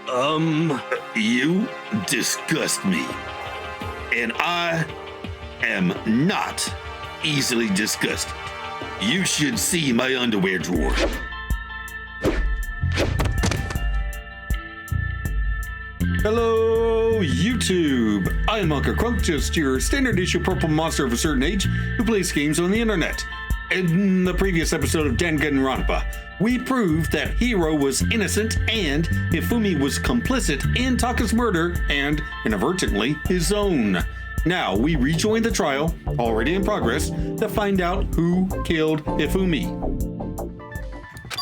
You disgust me. And I am not easily disgusted. You should see my underwear drawer. Hello, YouTube. I'm Unca Crunk, just your standard issue purple monster of a certain age who plays games on the internet. In the previous episode of Danganronpa, we proved that Hiro was innocent and Hifumi was complicit in Taka's murder and, inadvertently, his own. Now, we rejoin the trial, already in progress, to find out who killed Hifumi.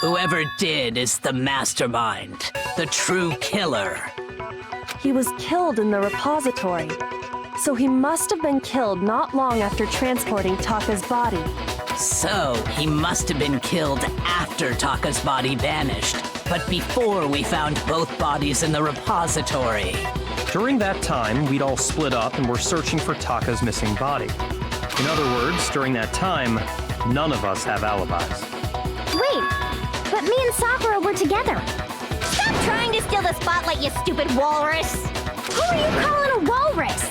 Whoever did is the mastermind, the true killer. He was killed in the repository, so he must have been killed not long after transporting Taka's body. So, he must have been killed after Taka's body vanished, but before we found both bodies in the repository. During that time, we'd all split up and were searching for Taka's missing body. In other words, during that time, none of us have alibis. Wait, but me and Sakura were together. Stop trying to steal the spotlight, you stupid walrus! Who are you calling a walrus?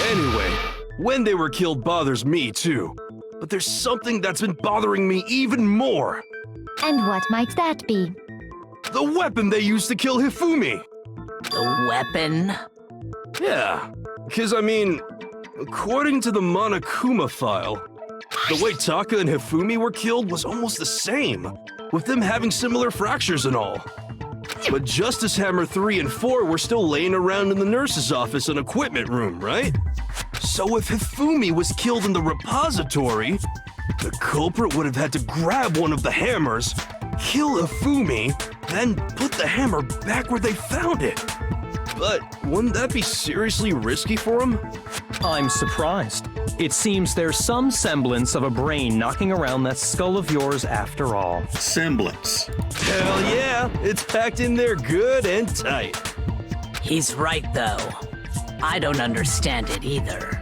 Anyway, when they were killed bothers me too. But there's something that's been bothering me even more. And what might that be? The weapon they used to kill Hifumi. The weapon? Yeah, because according to the Monokuma file, the way Taka and Hifumi were killed was almost the same, with them having similar fractures and all. But Justice Hammer 3 and 4 were still laying around in the nurse's office and equipment room, right? So if Hifumi was killed in the repository, the culprit would have had to grab one of the hammers, kill Hifumi, then put the hammer back where they found it. But wouldn't that be seriously risky for him? I'm surprised. It seems there's some semblance of a brain knocking around that skull of yours after all. Semblance. Hell yeah, it's packed in there good and tight. He's right, though. I don't understand it either.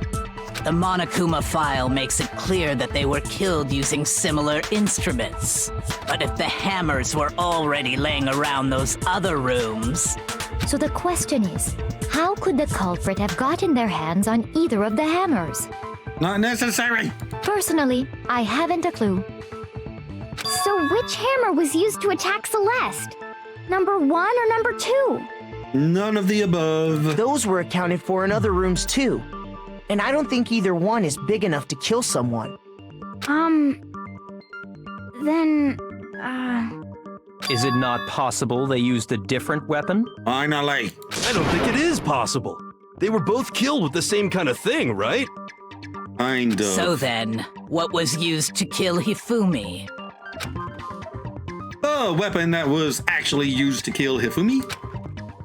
The Monokuma file makes it clear that they were killed using similar instruments. But if the hammers were already laying around those other rooms... So the question is, how could the culprit have gotten their hands on either of the hammers? Not necessary. Personally, I haven't a clue. So which hammer was used to attack Celeste? Number 1 or number 2? None of the above. Those were accounted for in other rooms too. And I don't think either one is big enough to kill someone. Is it not possible they used a different weapon? Finally. I don't think it is possible. They were both killed with the same kind of thing, right? Kind of. So then, what was used to kill Hifumi? The weapon that was actually used to kill Hifumi?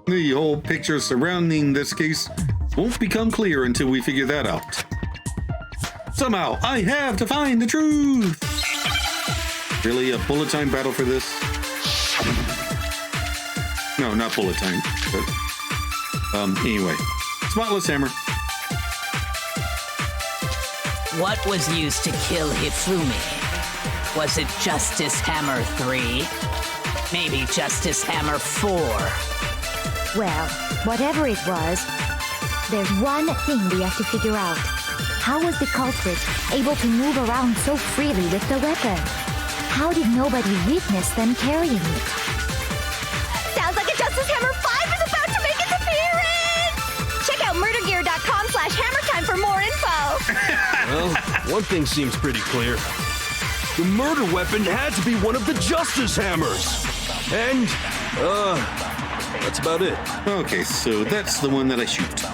The whole picture surrounding this case won't become clear until we figure that out. Somehow, I have to find the truth! Really, a bullet time battle for this? No, not bullet time, but... anyway. Spotless hammer. What was used to kill Hifumi? Was it Justice Hammer 3? Maybe Justice Hammer 4? Well, whatever it was, there's one thing we have to figure out. How was the culprit able to move around so freely with the weapon? How did nobody witness them carrying it? Sounds like a Justice Hammer 5 is about to make its appearance! Check out murdergear.com/hammertime for more info! Well, one thing seems pretty clear. The murder weapon had to be one of the Justice Hammers. And, that's about it. Okay, so that's the one that I shoot.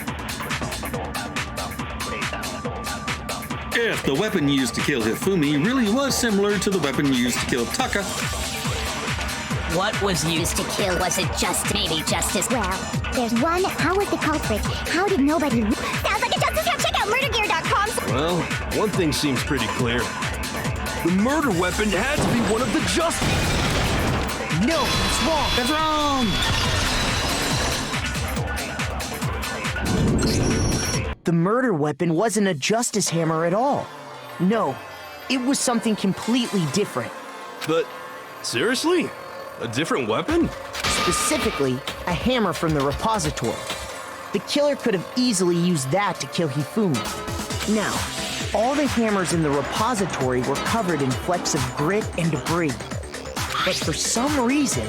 If the weapon used to kill Hifumi really was similar to the weapon used to kill Taka. What was used To kill, was it just maybe Justice? Well, there's one. How was the culprit? How did nobody... Sounds like a Justice Hammer! Check out murdergear.com! Well, one thing seems pretty clear. The murder weapon had to be one of the Justice... No, it's wrong. That's wrong! The murder weapon wasn't a justice hammer at all. No, it was something completely different. But, seriously? A different weapon? Specifically, a hammer from the repository. The killer could have easily used that to kill Hifumi. Now, all the hammers in the repository were covered in flecks of grit and debris. But for some reason,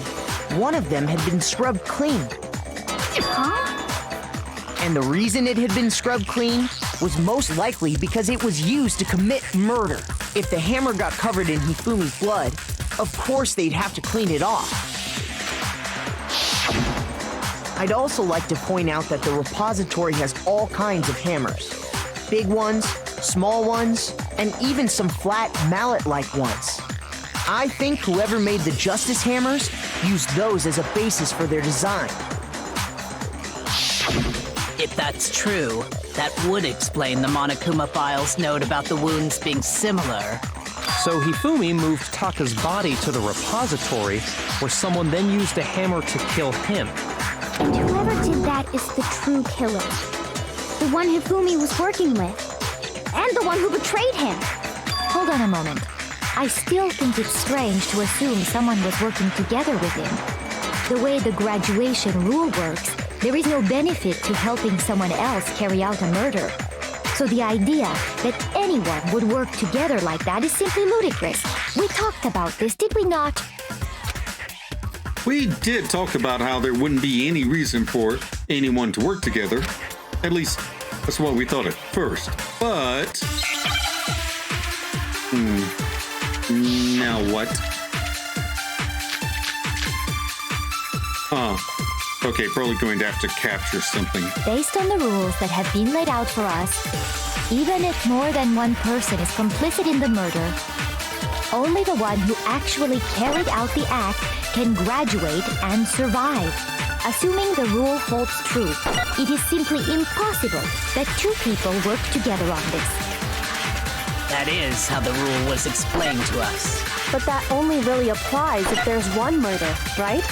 one of them had been scrubbed clean. And the reason it had been scrubbed clean was most likely because it was used to commit murder. If the hammer got covered in Hifumi's blood, of course they'd have to clean it off. I'd also like to point out that the repository has all kinds of hammers. Big ones, small ones, and even some flat mallet-like ones. I think whoever made the Justice hammers used those as a basis for their design. If that's true, that would explain the Monokuma file's note about the wounds being similar. So Hifumi moved Taka's body to the repository, where someone then used a hammer to kill him. And whoever did that is the true killer. The one Hifumi was working with. And the one who betrayed him. Hold on a moment. I still think it's strange to assume someone was working together with him. The way the graduation rule works, there is no benefit to helping someone else carry out a murder. So the idea that anyone would work together like that is simply ludicrous. We talked about this, did we not? We did talk about how there wouldn't be any reason for anyone to work together. At least, that's what we thought at first. But... now what? Okay, probably going to have to capture something. Based on the rules that have been laid out for us, even if more than one person is complicit in the murder, only the one who actually carried out the act can graduate and survive. Assuming the rule holds true, it is simply impossible that two people work together on this. That is how the rule was explained to us. But that only really applies if there's one murder, right?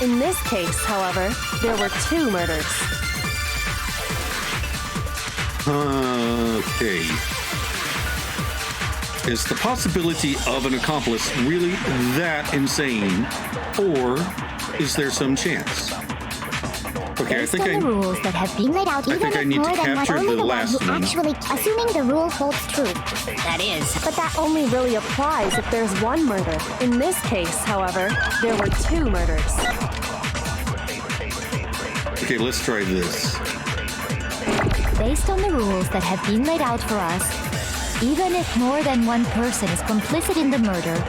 In this case, however, there were two murders. Okay. Is the possibility of an accomplice really that insane? Or is there some chance? Okay, Based on the rules that have been laid out, even if more than one, only the one who actually, assuming the rule holds true. That is. But that only really applies if there's one murder. In this case, however, there were two murders. Okay, let's try this. Based on the rules that have been laid out for us, even if more than one person is complicit in the murder,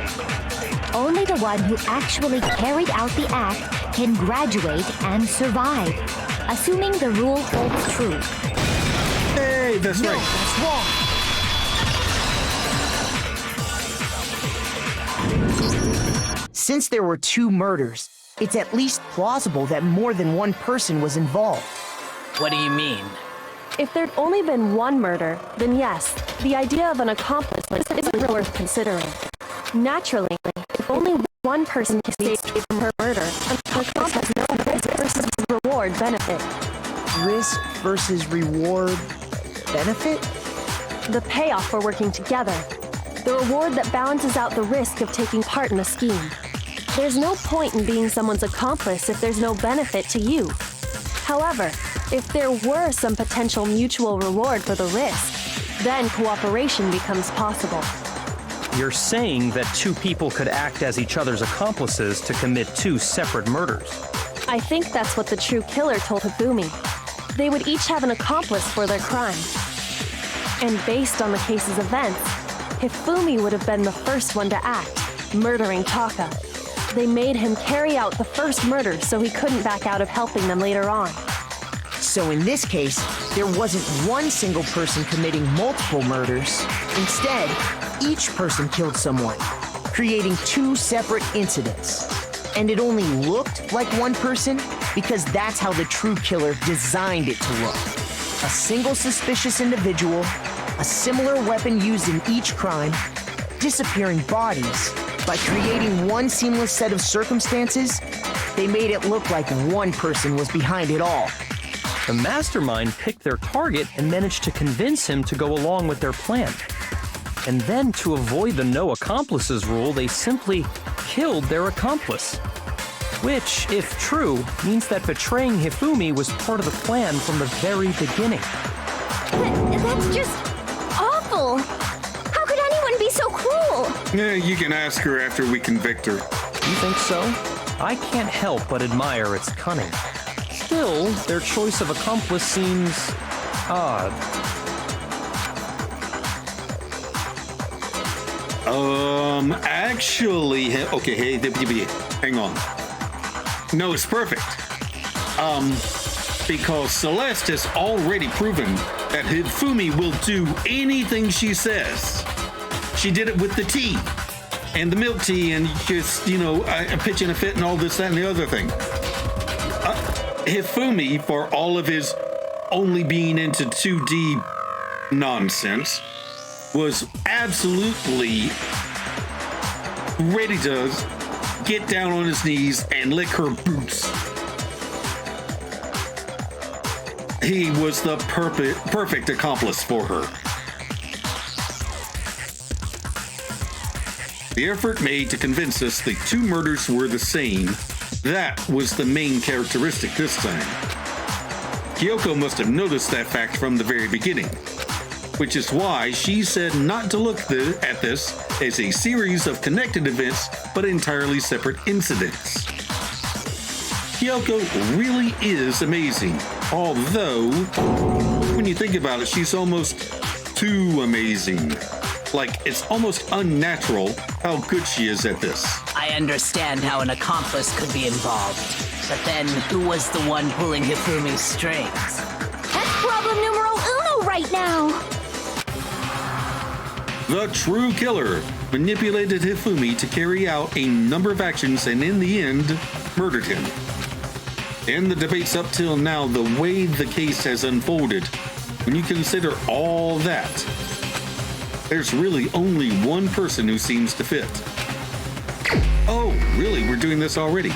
only the one who actually carried out the act can graduate and survive, assuming the rule holds true. Hey, that's right. That's wrong. Since there were two murders, it's at least plausible that more than one person was involved. What do you mean? If there'd only been one murder, then yes, the idea of an accomplice isn't really worth considering. Naturally, if only one person can be saved from her murder, an accomplice has no risk versus reward benefit. Risk versus reward benefit? The payoff for working together. The reward that balances out the risk of taking part in a scheme. There's no point in being someone's accomplice if there's no benefit to you. However, if there were some potential mutual reward for the risk, then cooperation becomes possible. You're saying that two people could act as each other's accomplices to commit two separate murders. I think that's what the true killer told Hifumi. They would each have an accomplice for their crime. And based on the case's events, Hifumi would have been the first one to act, murdering Taka. They made him carry out the first murder so he couldn't back out of helping them later on. So in this case, there wasn't one single person committing multiple murders. Instead, each person killed someone, creating two separate incidents. And it only looked like one person because that's how the true killer designed it to look. A single suspicious individual, a similar weapon used in each crime, disappearing bodies. By creating one seamless set of circumstances, they made it look like one person was behind it all. The mastermind picked their target and managed to convince him to go along with their plan. And then, to avoid the no accomplices rule, they simply killed their accomplice. Which, if true, means that betraying Hifumi was part of the plan from the very beginning. That's just awful. How could anyone be so cruel? Yeah, you can ask her after we convict her. You think so? I can't help but admire its cunning. Still, their choice of accomplice seems odd. Actually, okay, hey, hang on. No, it's perfect. Because Celeste has already proven that Hifumi will do anything she says. She did it with the tea and the milk tea and just, pitching a fit and all this, that, and the other thing. Hifumi, for all of his only being into 2D nonsense, was absolutely ready to get down on his knees and lick her boots. He was the perfect accomplice for her. The effort made to convince us the two murders were the same, that was the main characteristic this time. Kyoko must have noticed that fact from the very beginning, which is why she said not to look at this as a series of connected events, but entirely separate incidents. Kyoko really is amazing, although, when you think about it, she's almost too amazing. Like, it's almost unnatural how good she is at this. I understand how an accomplice could be involved, but then who was the one pulling Hifumi's strings? That's problem numero uno right now. The true killer manipulated Hifumi to carry out a number of actions and in the end, murdered him. In the debates up till now, the way the case has unfolded, when you consider all that, there's really only one person who seems to fit. Oh, really? We're doing this already?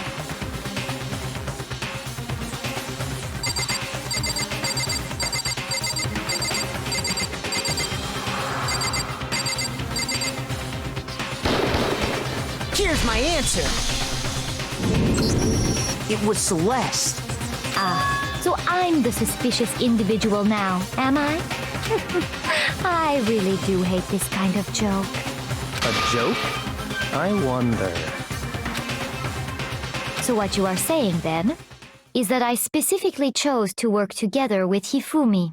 Here's my answer. It was Celeste. So I'm the suspicious individual now, am I? I really do hate this kind of joke. A joke? I wonder. So what you are saying, then, is that I specifically chose to work together with Hifumi.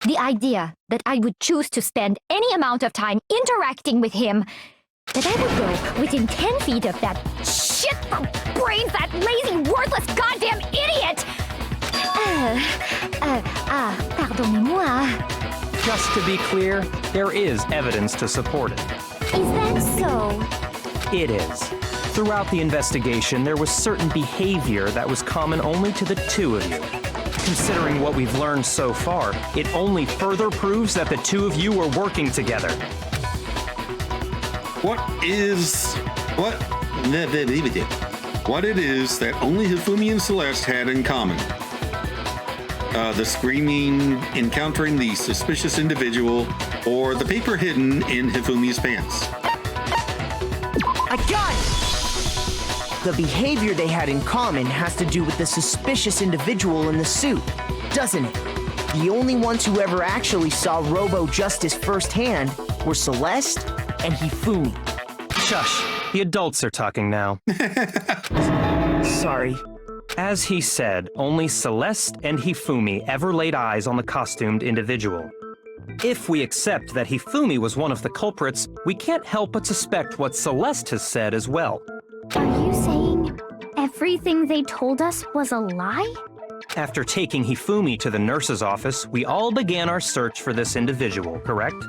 The idea that I would choose to spend any amount of time interacting with him, that I would go within 10 feet of that shit-brains, that lazy, worthless goddamn idiot! Pardonnez-moi. Just to be clear, there is evidence to support it. Is that so? It is. Throughout the investigation, there was certain behavior that was common only to the two of you. Considering what we've learned so far, it only further proves that the two of you were working together. What it is that only Hifumi and Celeste had in common. The screaming, encountering the suspicious individual, or the paper hidden in Hifumi's pants. I got it! The behavior they had in common has to do with the suspicious individual in the suit, doesn't it? The only ones who ever actually saw Robo-Justice firsthand were Celeste and Hifumi. Shush, the adults are talking now. Sorry. As he said, only Celeste and Hifumi ever laid eyes on the costumed individual. If we accept that Hifumi was one of the culprits, we can't help but suspect what Celeste has said as well. Are you saying everything they told us was a lie? After taking Hifumi to the nurse's office, we all began our search for this individual, correct?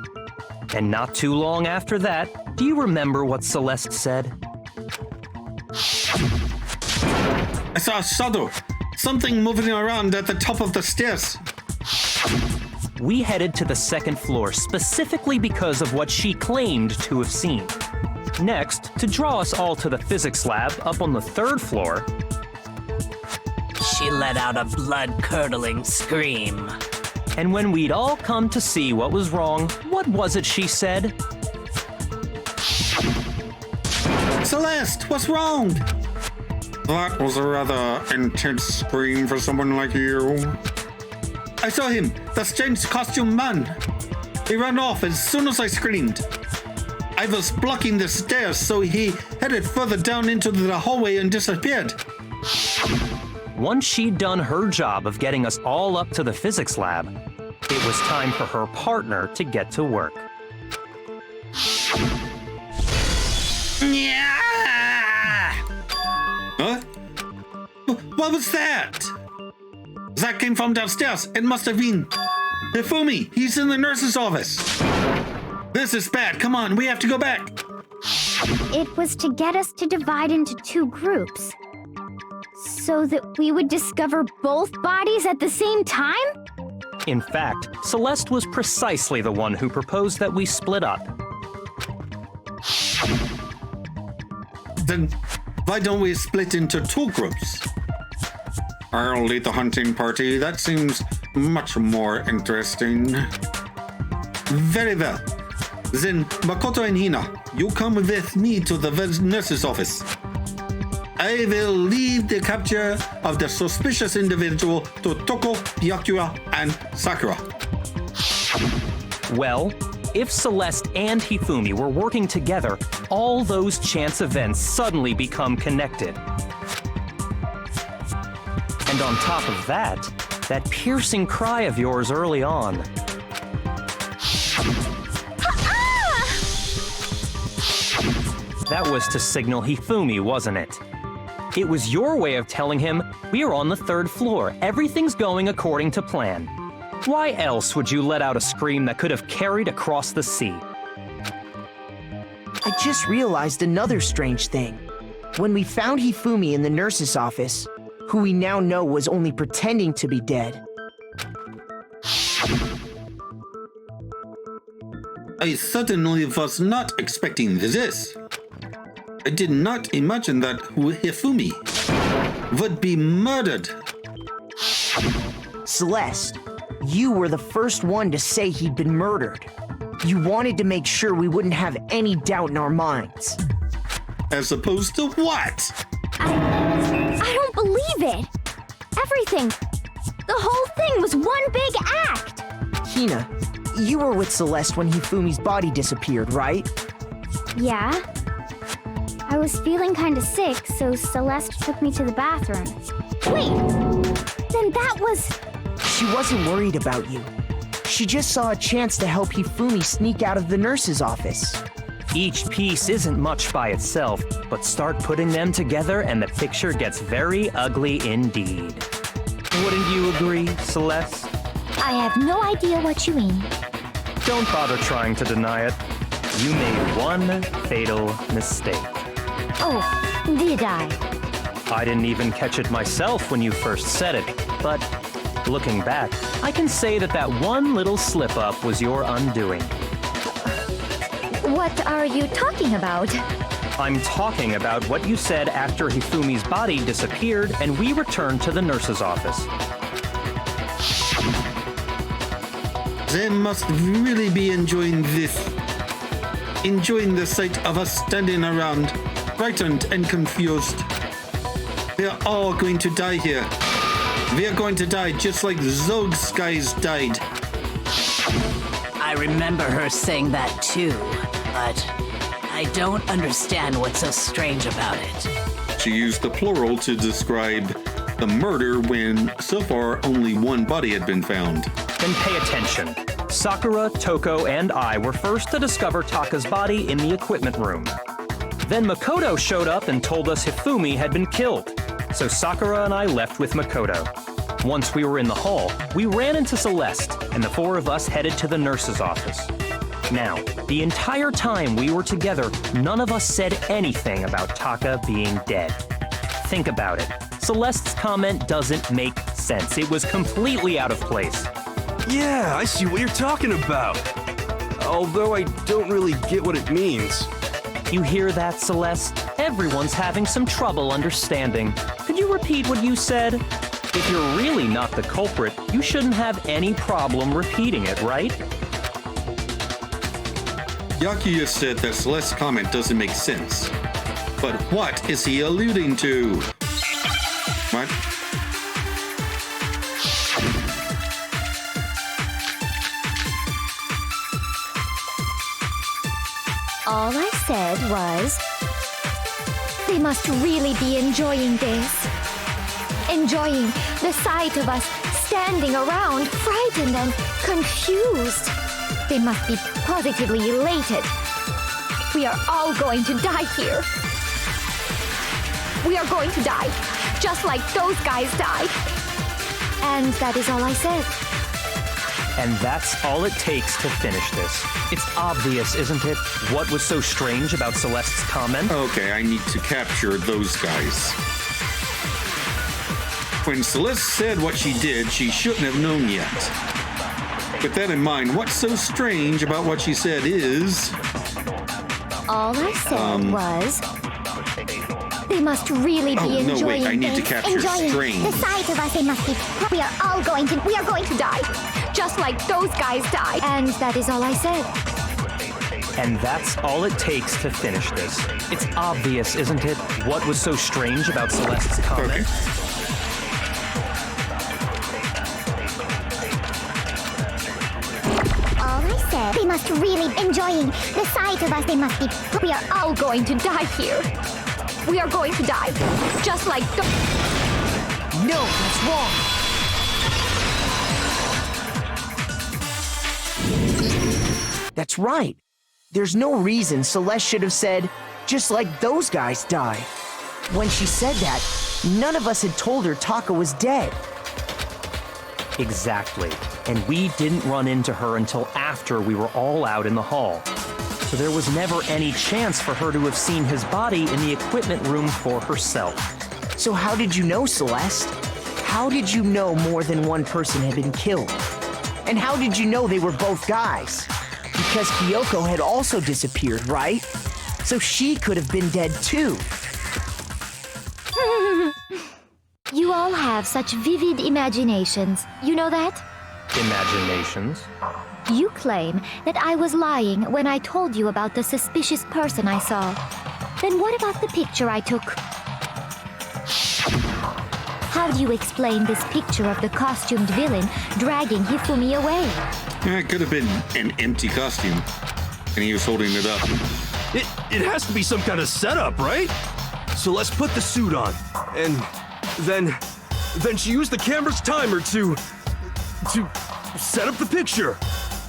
And not too long after that, do you remember what Celeste said? I saw a shadow. Something moving around at the top of the stairs. We headed to the second floor specifically because of what she claimed to have seen. Next, to draw us all to the physics lab up on the third floor, She let out a blood-curdling scream. and when we'd all come to see what was wrong, what was it she said? Celeste, what's wrong? That was a rather intense scream for someone like you. I saw him, the strange costume man. He ran off as soon as I screamed. I was blocking the stairs, so he headed further down into the hallway and disappeared. Once she'd done her job of getting us all up to the physics lab, it was time for her partner to get to work. Huh? What was that? That came from downstairs. It must have been Hifumi. He's in the nurse's office. This is bad. Come on, we have to go back. It was to get us to divide into two groups, so that we would discover both bodies at the same time? In fact, Celeste was precisely the one who proposed that we split up. Then why don't we split into two groups? I'll lead the hunting party. That seems much more interesting. Very well. Then Makoto and Hina, you come with me to the nurse's office. I will leave the capture of the suspicious individual to Toko, Byakuya, and Sakura. Well, if Celeste and Hifumi were working together, all those chance events suddenly become connected. And on top of that, that piercing cry of yours early on. That was to signal Hifumi, wasn't it? It was your way of telling him, we're on the 3rd floor, everything's going according to plan. Why else would you let out a scream that could have carried across the sea? I just realized another strange thing. When we found Hifumi in the nurse's office, who we now know was only pretending to be dead, I certainly was not expecting this. I did not imagine that Hifumi would be murdered. Celeste, you were the first one to say he'd been murdered. You wanted to make sure we wouldn't have any doubt in our minds. As opposed to what? I don't believe it! Everything, the whole thing was one big act! Hina, you were with Celeste when Hifumi's body disappeared, right? Yeah. I was feeling kinda sick, so Celeste took me to the bathroom. Wait! Then that was... She wasn't worried about you. She just saw a chance to help Hifumi sneak out of the nurse's office. Each piece isn't much by itself, but start putting them together and the picture gets very ugly indeed. Wouldn't you agree, Celeste? I have no idea what you mean. Don't bother trying to deny it. You made one fatal mistake. Oh, did I? I didn't even catch it myself when you first said it, but looking back, I can say that that one little slip-up was your undoing. What are you talking about? I'm talking about what you said after Hifumi's body disappeared and we returned to the nurse's office. They must really be enjoying this. Enjoying the sight of us standing around, frightened and confused. We are all going to die here. We are going to die just like those guys died. I remember her saying that too, but I don't understand what's so strange about it. She used the plural to describe the murder when so far only one body had been found. Then pay attention. Sakura, Toko, and I were first to discover Taka's body in the equipment room. Then Makoto showed up and told us Hifumi had been killed, so Sakura and I left with Makoto. Once we were in the hall, we ran into Celeste, and the four of us headed to the nurse's office. Now, the entire time we were together, none of us said anything about Taka being dead. Think about it. Celeste's comment doesn't make sense. It was completely out of place. Yeah, I see what you're talking about. Although I don't really get what it means. You hear that, Celeste? Everyone's having some trouble understanding. Could you repeat what you said? If you're really not the culprit, you shouldn't have any problem repeating it, right? Yakuya said that Celeste's comment doesn't make sense. But what is he alluding to? What? All I said was, they must really be enjoying this. Enjoying the sight of us standing around, frightened and confused. They must be positively elated. We are all going to die here. We are going to die, just like those guys died. And that is all I said. And that's all it takes to finish this. It's obvious, isn't it? What was so strange about Celeste's comment? Okay, I need to capture those guys. When Celeste said what she did, she shouldn't have known yet. With that in mind, what's so strange about what she said is... All I said was, they must really be enjoying no, wait, I need to this. capture Enjoying strange. the sight of us. They must be. We are going to die, just like those guys died. And that is all I said. And that's all it takes to finish this. It's obvious, isn't it? What was so strange about Celeste's comment? Okay. All I said, they must really enjoying the sight of us. They must be. We are all going to die here. We are going to die, just like the. No, that's wrong. That's right. There's no reason Celeste should have said, just like those guys die. When she said that, none of us had told her Taka was dead. Exactly. And we didn't run into her until after we were all out in the hall. So there was never any chance for her to have seen his body in the equipment room for herself. So how did you know, Celeste? How did you know more than one person had been killed? And how did you know they were both guys? Because Kyoko had also disappeared, right? So she could have been dead too. You all have such vivid imaginations. You know that? Imaginations? You claim that I was lying when I told you about the suspicious person I saw. Then what about the picture I took? How do you explain this picture of the costumed villain dragging Hifumi away? Yeah, it could have been an empty costume, and he was holding it up. It has to be some kind of setup, right? So let's put the suit on, and then she used the camera's timer to set up the picture.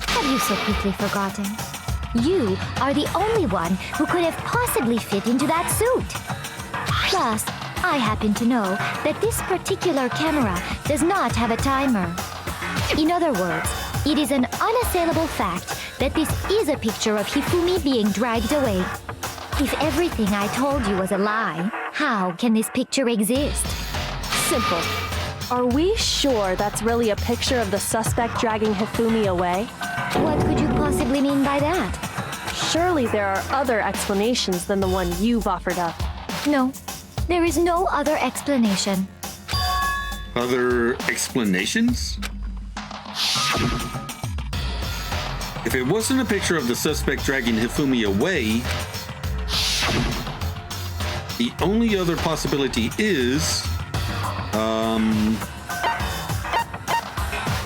Have you so quickly forgotten? You are the only one who could have possibly fit into that suit. Plus, I happen to know that this particular camera does not have a timer. In other words, it is an unassailable fact that this is a picture of Hifumi being dragged away. If everything I told you was a lie, how can this picture exist? Simple. Are we sure that's really a picture of the suspect dragging Hifumi away? What could you possibly mean by that? Surely there are other explanations than the one you've offered up. No, there is no other explanation. Other explanations? If it wasn't a picture of the suspect dragging Hifumi away, the only other possibility is,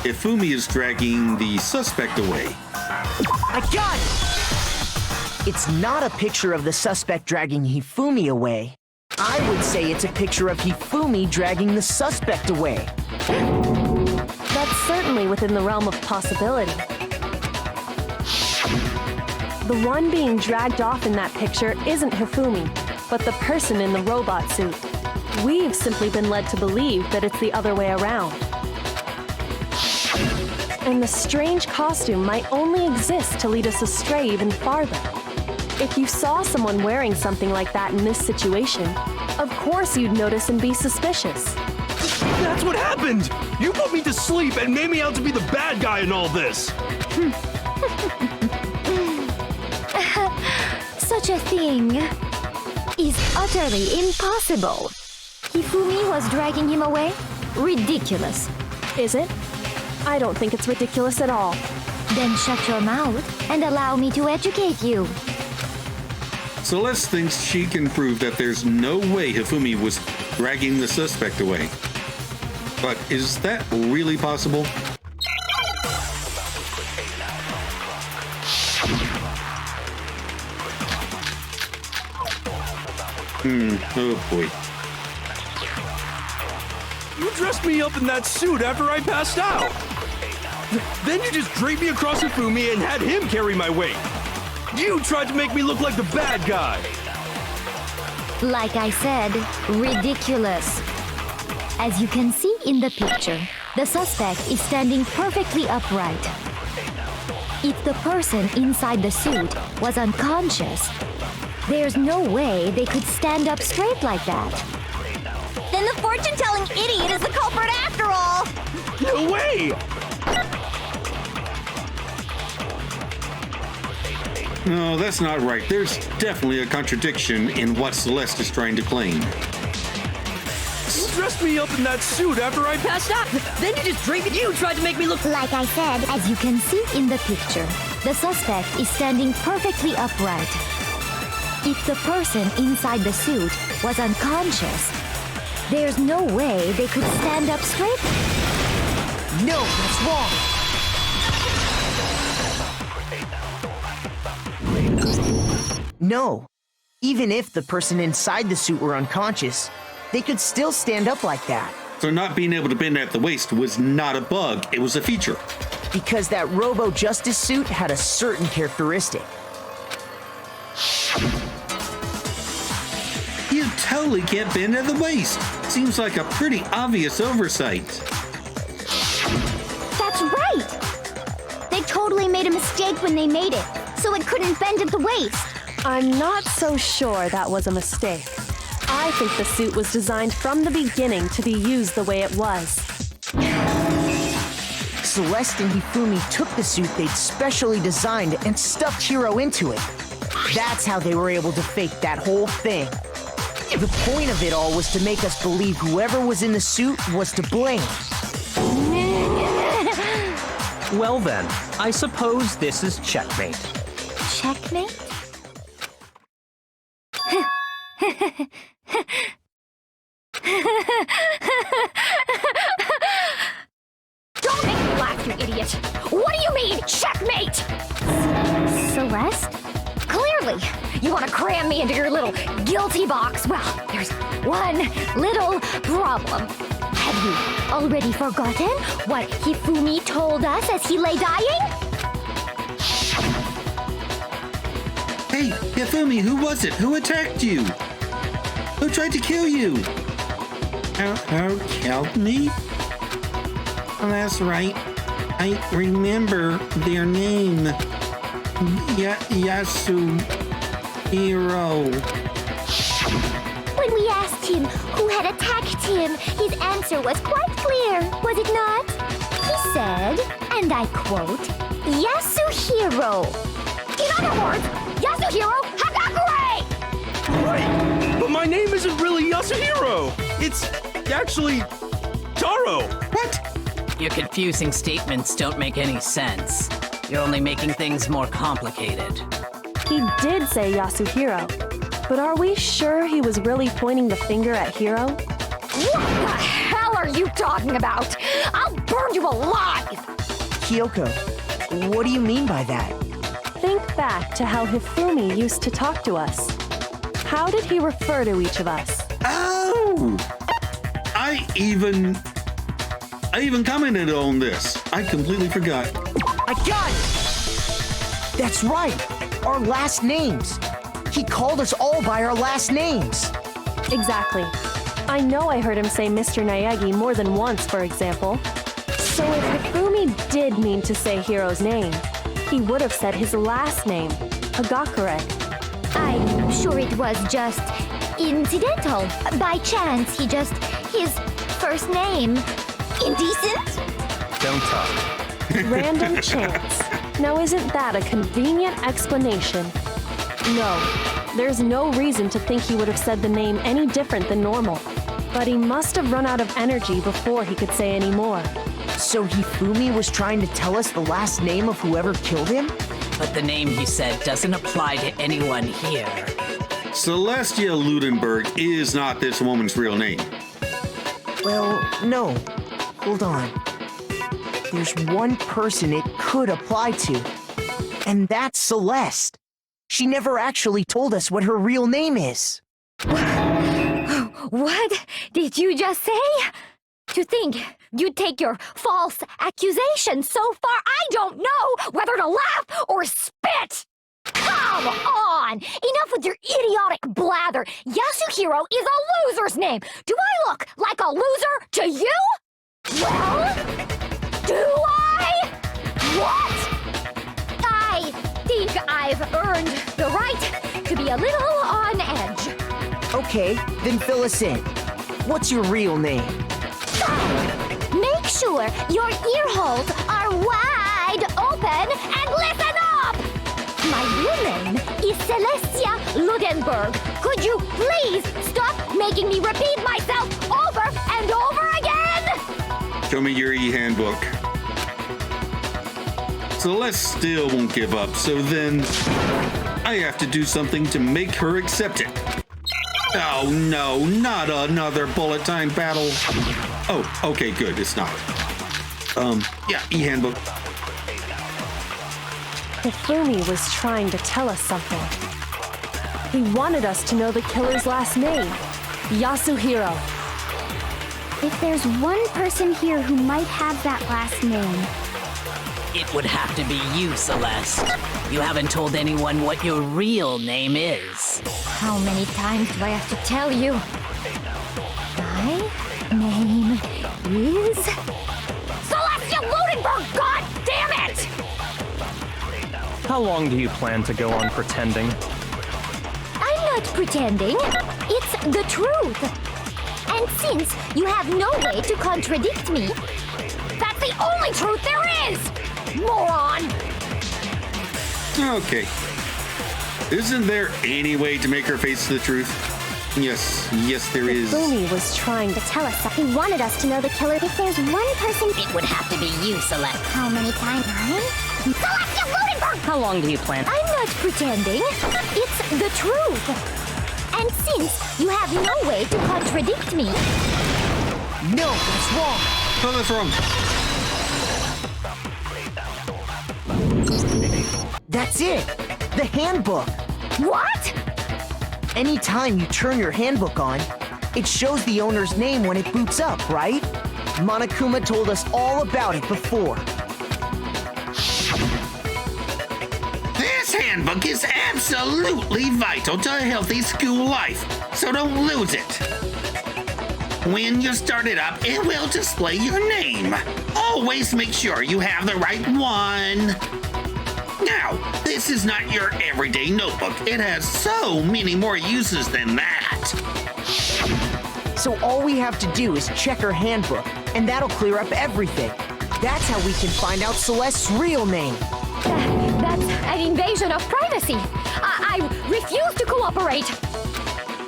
Hifumi is dragging the suspect away. I got it! It's not a picture of the suspect dragging Hifumi away. I would say it's a picture of Hifumi dragging the suspect away. That's certainly within the realm of possibility. The one being dragged off in that picture isn't Hifumi, but the person in the robot suit. We've simply been led to believe that it's the other way around. And the strange costume might only exist to lead us astray even farther. If you saw someone wearing something like that in this situation, of course you'd notice and be suspicious. That's what happened! You put me to sleep and made me out to be the bad guy in all this! Such a thing is utterly impossible. Hifumi was dragging him away? Ridiculous. Is it? I don't think it's ridiculous at all. Then shut your mouth and allow me to educate you. Celeste thinks she can prove that there's no way Hifumi was dragging the suspect away. But is that really possible? Oh boy. You dressed me up in that suit after I passed out. Then you just draped me across Hifumi and had him carry my weight. You tried to make me look like the bad guy. Like I said, ridiculous. As you can see in the picture, the suspect is standing perfectly upright. If the person inside the suit was unconscious, there's no way they could stand up straight like that. Then the fortune-telling idiot is the culprit after all! No way! No, that's not right. There's definitely a contradiction in what Celeste is trying to claim. You dressed me up in that suit after I passed out. Then you just draped you tried to make me look... Like I said, as you can see in the picture, the suspect is standing perfectly upright. If the person inside the suit was unconscious, there's no way they could stand up straight. No, that's wrong. No. Even if the person inside the suit were unconscious, they could still stand up like that. So not being able to bend at the waist was not a bug, it was a feature. Because that Robo-Justice suit had a certain characteristic. You totally can't bend at the waist. Seems like a pretty obvious oversight. That's right! They totally made a mistake when they made it, so it couldn't bend at the waist. I'm not so sure that was a mistake. I think the suit was designed from the beginning to be used the way it was. Celeste and Hifumi took the suit they'd specially designed and stuffed Hiro into it. That's how they were able to fake that whole thing. The point of it all was to make us believe whoever was in the suit was to blame. Well then, I suppose this is checkmate. Checkmate? Don't make me laugh, you idiot! What do you mean, checkmate? Celeste? Clearly, you want to cram me into your little guilty box. Well, there's one little problem. Have you already forgotten what Hifumi told us as he lay dying? Hey, Hifumi, who was it? Who attacked you? Who tried to kill you? Who killed me? Oh, that's right. I remember their name. Yasuhiro. When we asked him who had attacked him, his answer was quite clear, was it not? He said, and I quote, Yasuhiro. In other words, Yasuhiro Hagakure! Wait, but my name isn't really Yasuhiro. It's actually Taro. What? Your confusing statements don't make any sense. You're only making things more complicated. He did say Yasuhiro, but are we sure he was really pointing the finger at Hiro? What the hell are you talking about? I'll burn you alive! Kyoko, what do you mean by that? Think back to how Hifumi used to talk to us. How did he refer to each of us? Oh! I even commented on this. I completely forgot. I got it! That's right! Our last names! He called us all by our last names! Exactly. I know I heard him say Mr. Naegi more than once, for example. So if Hifumi did mean to say Hiro's name, he would have said his last name, Hagakure. I'm sure it was just incidental. By chance, his first name. Indecent? Don't talk. Random chance. Now isn't that a convenient explanation? No, there's no reason to think he would have said the name any different than normal. But he must have run out of energy before he could say any more. So Hifumi was trying to tell us the last name of whoever killed him? But the name he said doesn't apply to anyone here. Celestia Ludenberg is not this woman's real name. Well, no. Hold on. There's one person it could apply to, and that's Celeste. She never actually told us what her real name is. What did you just say? To think you'd take your false accusation so far, I don't know whether to laugh or spit! Come on! Enough with your idiotic blather! Yasuhiro is a loser's name! Do I look like a loser to you? Well, do I? What? I think I've earned the right to be a little on edge. Okay, then fill us in. What's your real name? Make sure your ear holes are wide open and listen up! My real name is Celestia Ludenberg. Could you please stop making me repeat myself over and over again? Show me your e-handbook. Celeste still won't give up, so then I have to do something to make her accept it. Oh no, not another bullet time battle. Oh, okay, good, it's not. Yeah, e-handbook. Hifumi was trying to tell us something. He wanted us to know the killer's last name, Yasuhiro. If there's one person here who might have that last name, It would have to be you, Celeste. You haven't told anyone what your real name is. How many times do I have to tell you? My name is Celestia Ludenberg! God damn it! How long do you plan to go on pretending? I'm not pretending. It's the truth. And since you have no way to contradict me, that's the only truth there is! Moron! Okay. Isn't there any way to make her face the truth? Yes, there is. Hifumi was trying to tell us that he wanted us to know the killer. If there's one person, It would have to be you, Celeste. how many times? Celestia Ludenberg! How long do you plan? I'm not pretending. It's the truth. And since you have no way to contradict me, No, that's wrong. Oh, that's wrong. That's it. The handbook. what? Anytime you turn your handbook on, it shows the owner's name when it boots up, right? Monokuma told us all about it before. This handbook is absolutely vital to a healthy school life, so don't lose it. When you start it up, it will display your name. Always make sure you have the right one. Now, this is not your everyday notebook. It has so many more uses than that. So all we have to do is check her handbook, and that'll clear up everything. That's how we can find out Celeste's real name. That's an invasion of privacy. I refuse to cooperate.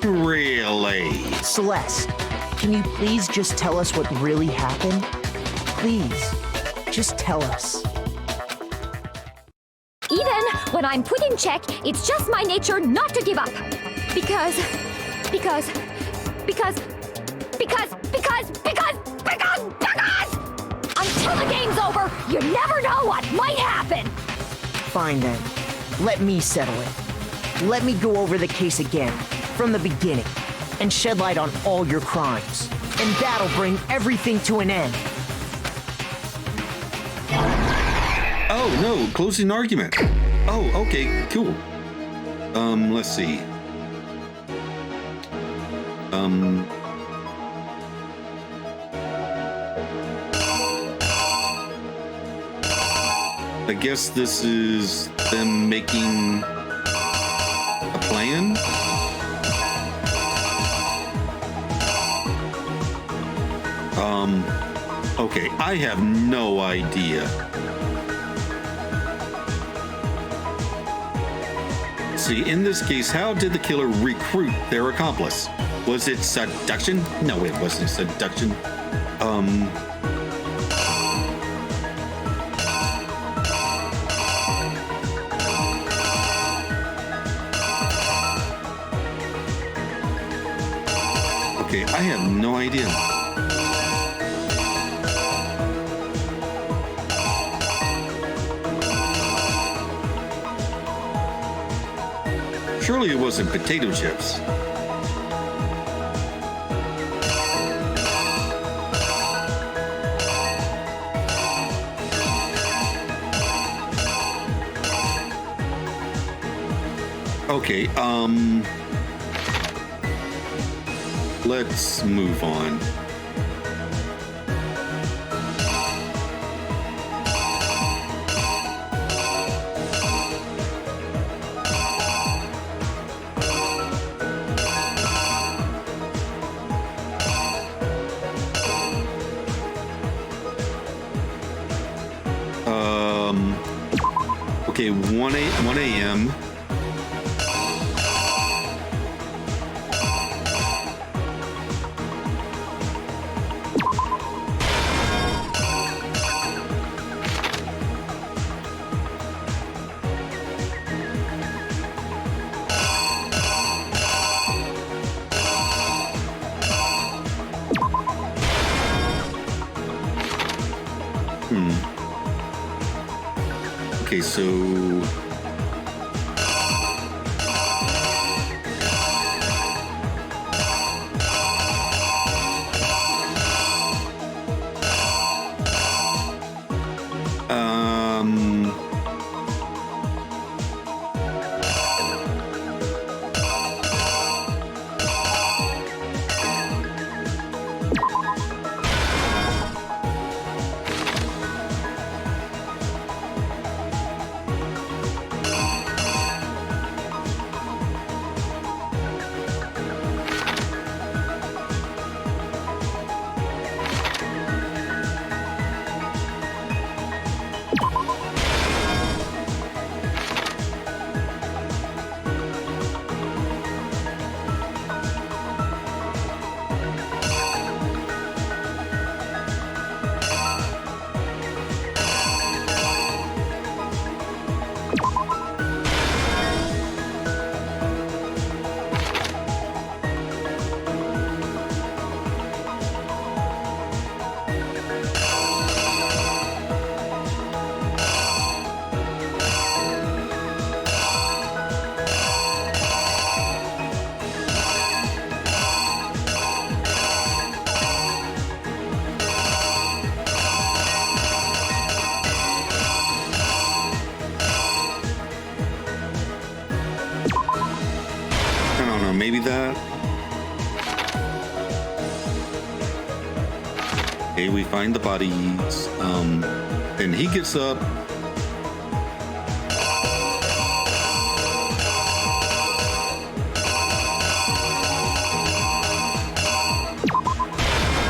Really? Celeste, can you please just tell us what really happened? Please, just tell us. Even when I'm put in check, it's just my nature not to give up. Because until the game's over, you never know what might happen. Fine then. Let me settle it. Let me go over the case again, from the beginning, and shed light on all your crimes. And that'll bring everything to an end. Oh, no, closing argument. Oh, okay, cool. Let's see. I guess this is them making a plan? Okay, I have no idea. See, in this case, how did the killer recruit their accomplice? Was it seduction? No, it wasn't seduction. Okay, I have no idea. Surely it wasn't potato chips. Okay, let's move on. Okay, 1 a.m. Okay, so maybe that. Okay, we find the bodies. Then he gets up.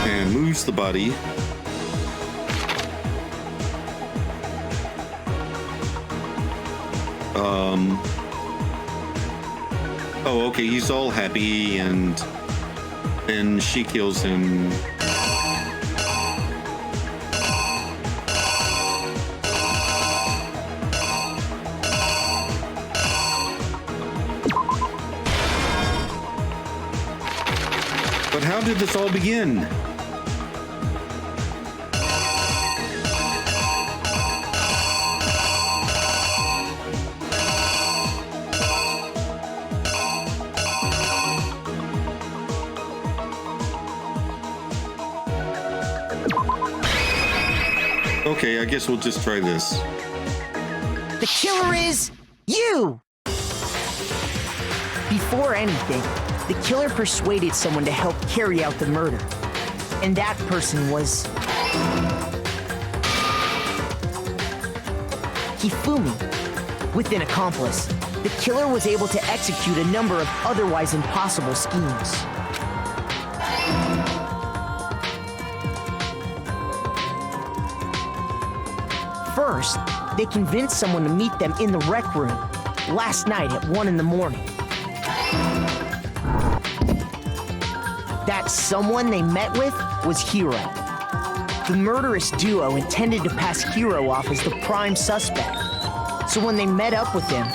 And moves the body. Oh, okay, he's all happy, and then she kills him. But how did this all begin? Okay, I guess we'll just try this. The killer is you! Before anything, the killer persuaded someone to help carry out the murder. And that person was Hifumi. With an accomplice, the killer was able to execute a number of otherwise impossible schemes. First, they convinced someone to meet them in the rec room last night at 1 in the morning. That someone they met with was Hiro. The murderous duo intended to pass Hiro off as the prime suspect. So when they met up with him,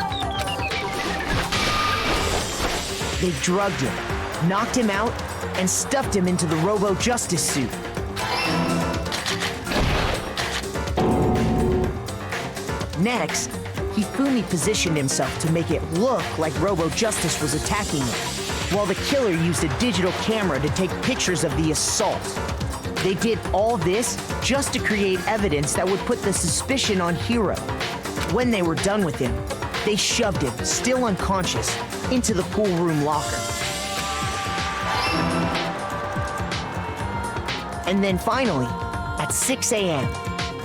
they drugged him, knocked him out, and stuffed him into the Robo-Justice suit. Next, Hifumi positioned himself to make it look like Robo-Justice was attacking him, while the killer used a digital camera to take pictures of the assault. They did all this just to create evidence that would put the suspicion on Hiro. When they were done with him, they shoved him, still unconscious, into the pool room locker. And then finally, at 6 a.m.,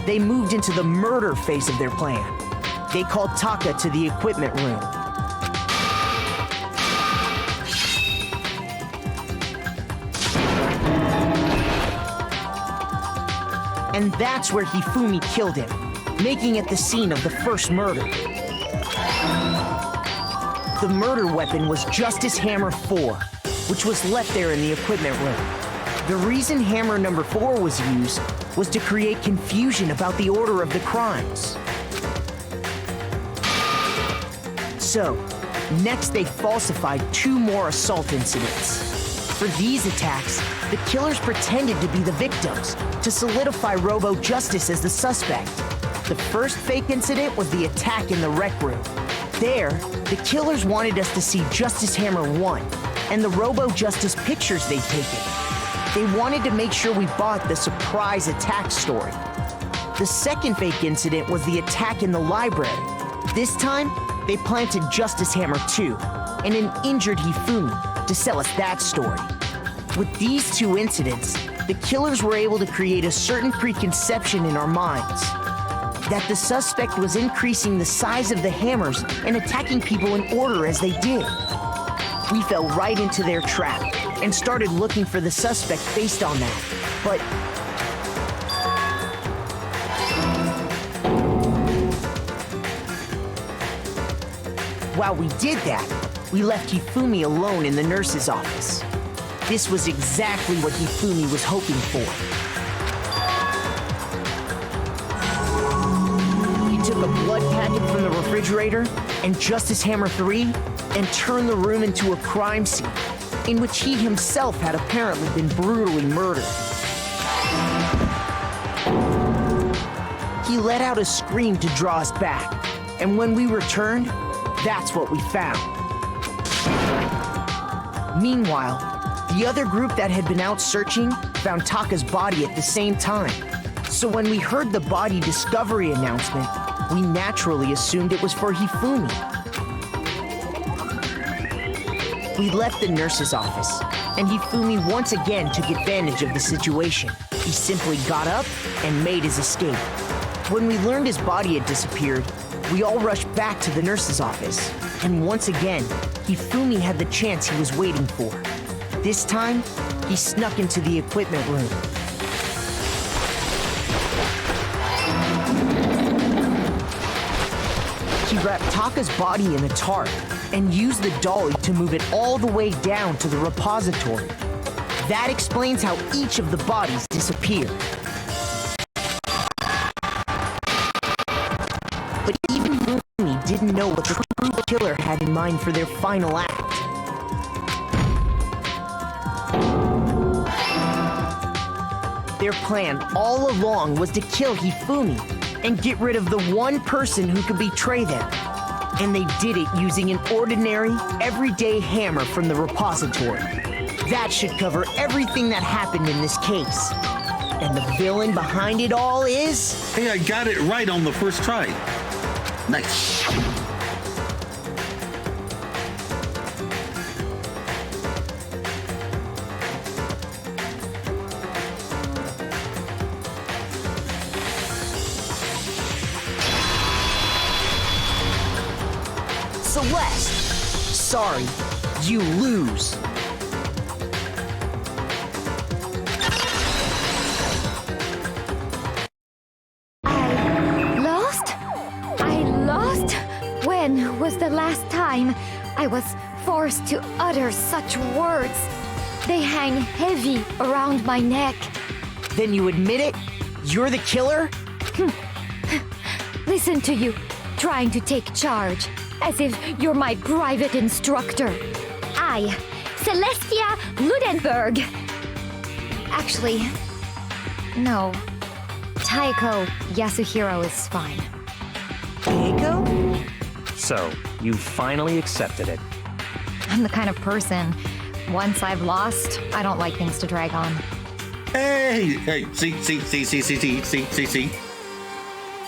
they moved into the murder phase of their plan. They called Taka to the equipment room. And that's where Hifumi killed him, making it the scene of the first murder. The murder weapon was Justice Hammer 4, which was left there in the equipment room. The reason Hammer number 4 was used was to create confusion about the order of the crimes. So, next they falsified 2 more assault incidents. For these attacks, the killers pretended to be the victims to solidify Robo-Justice as the suspect. The first fake incident was the attack in the rec room. There, the killers wanted us to see Justice Hammer 1 and the Robo-Justice pictures they'd taken. They wanted to make sure we bought the surprise attack story. The second fake incident was the attack in the library. This time, they planted Justice Hammer 2 and an injured Hifumi to sell us that story. With these 2 incidents, the killers were able to create a certain preconception in our minds that the suspect was increasing the size of the hammers and attacking people in order as they did. We fell right into their trap and started looking for the suspect based on that. But while we did that, we left Hifumi alone in the nurse's office. This was exactly what Hifumi was hoping for. He took a blood packet from the refrigerator and Justice Hammer 3 and turned the room into a crime scene in which he himself had apparently been brutally murdered. He let out a scream to draw us back, and when we returned, that's what we found. Meanwhile, the other group that had been out searching found Taka's body at the same time. So when we heard the body discovery announcement, we naturally assumed it was for Hifumi. We left the nurse's office, and Hifumi once again took advantage of the situation. He simply got up and made his escape. When we learned his body had disappeared, we all rushed back to the nurse's office, and once again, Hifumi had the chance he was waiting for. This time, he snuck into the equipment room. He wrapped Taka's body in a tarp and used the dolly to move it all the way down to the repository. That explains how each of the bodies disappeared. But even Hifumi didn't know what the true killer had in mind for their final act. Their plan all along was to kill Hifumi and get rid of the one person who could betray them. And they did it using an ordinary, everyday hammer from the repository. That should cover everything that happened in this case. And the villain behind it all is... Hey, I got it right on the first try. Nice. Celeste! Sorry, you lose. I lost? When was the last time I was forced to utter such words? They hang heavy around my neck. Then you admit it? You're the killer? Listen to you, trying to take charge, as if you're my private instructor. I Celestia Ludenberg. Actually, no. Taiko Yasuhiro is fine. Keiko? So, you finally accepted it. I'm the kind of person, once I've lost, I don't like things to drag on. Hey, see.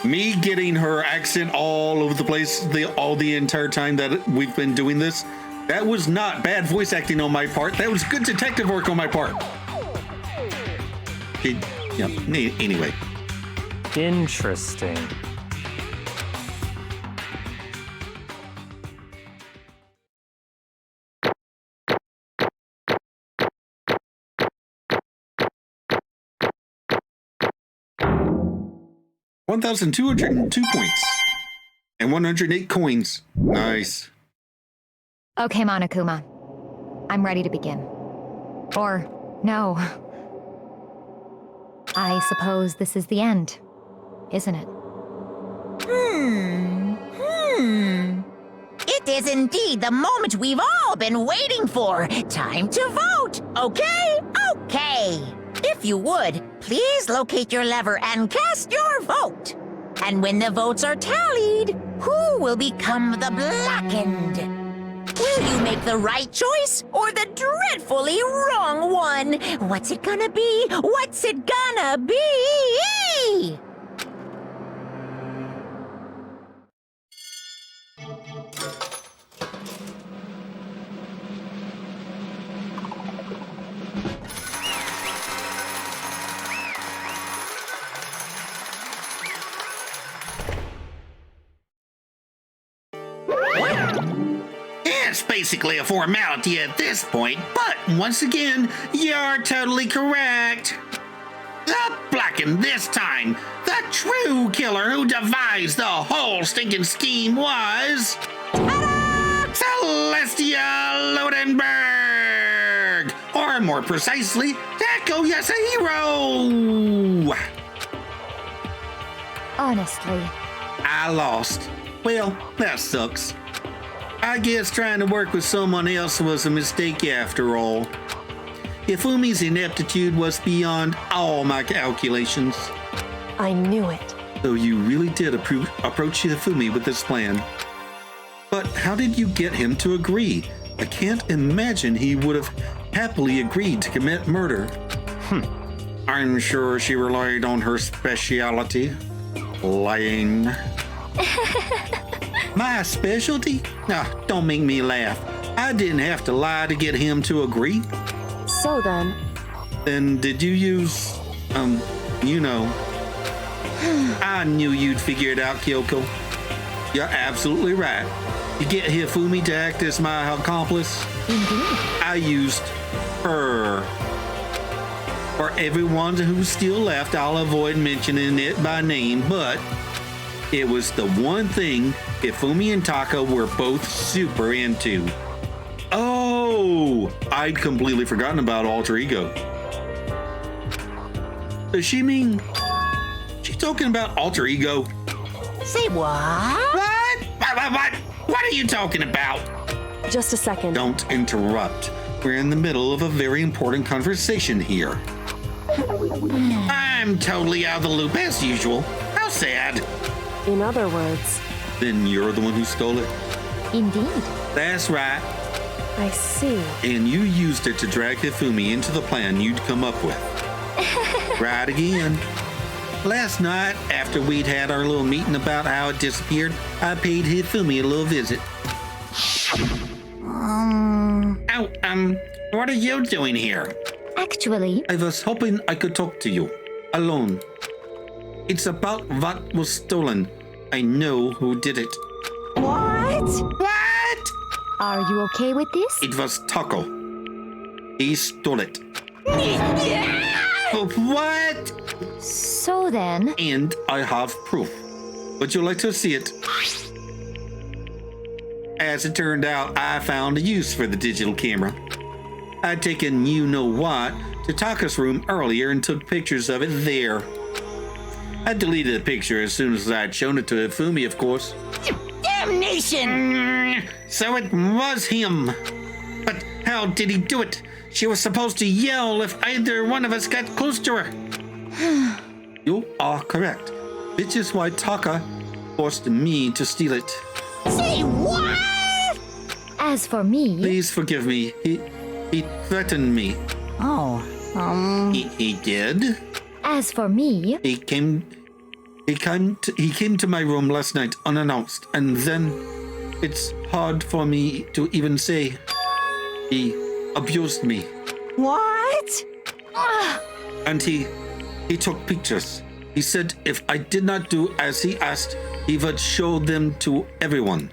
Me getting her accent all over the place the entire time that we've been doing this, that was not bad voice acting on my part. That was good detective work on my part. Anyway. Interesting. $1,202 points and 108 coins. Nice. Okay, Monokuma. I'm ready to begin. Or, no. I suppose this is the end, isn't it? It is indeed the moment we've all been waiting for. Time to vote. Okay? Okay. If you would, please locate your lever and cast your vote. And when the votes are tallied, who will become the blackened? Will you make the right choice or the dreadfully wrong one? What's it gonna be? What's it gonna be? It's basically a formality at this point, but once again, you're totally correct. The blackened this time, the true killer who devised the whole stinking scheme was... Celestia Lodenberg! Or more precisely, Taiko Yasuhiro! Honestly. I lost. Well, that sucks. I guess trying to work with someone else was a mistake after all. Hifumi's ineptitude was beyond all my calculations. I knew it. So you really did approach Hifumi with this plan. But how did you get him to agree? I can't imagine he would have happily agreed to commit murder. I'm sure she relied on her specialty, lying. My specialty? Nah, don't make me laugh. I didn't have to lie to get him to agree. So then... Then did you use, you know... I knew you'd figure it out, Kyoko. You're absolutely right. You get Hifumi to act as my accomplice? Indeed. I used her. For everyone who's still left, I'll avoid mentioning it by name, but it was the one thing Hifumi and Taka were both super into. Oh, I'd completely forgotten about alter ego. Does she mean... She's talking about alter ego? Say what? What are you talking about? Just a second. Don't interrupt. We're in the middle of a very important conversation here. I'm totally out of the loop as usual. How sad. In other words... Then you're the one who stole it? Indeed. That's right. I see. And you used it to drag Hifumi into the plan you'd come up with. Right again. Last night, after we'd had our little meeting about how it disappeared, I paid Hifumi a little visit. What are you doing here? Actually... I was hoping I could talk to you. Alone. It's about what was stolen. I know who did it. What? What? Are you okay with this? It was Taco. He stole it. What? So then... And I have proof. Would you like to see it? As it turned out, I found a use for the digital camera. I'd taken you-know-what to Taka's room earlier and took pictures of it there. I deleted the picture as soon as I'd shown it to Hifumi, of course. Damnation! So it was him. But how hell did he do it? She was supposed to yell if either one of us got close to her. You are correct. Which is why Taka forced me to steal it. Say what? As for me... Please forgive me. He threatened me. Oh, He did? As for me... He came to my room last night unannounced, and then it's hard for me to even say. He abused me. what? And he took pictures. He said if I did not do as he asked, he would show them to everyone.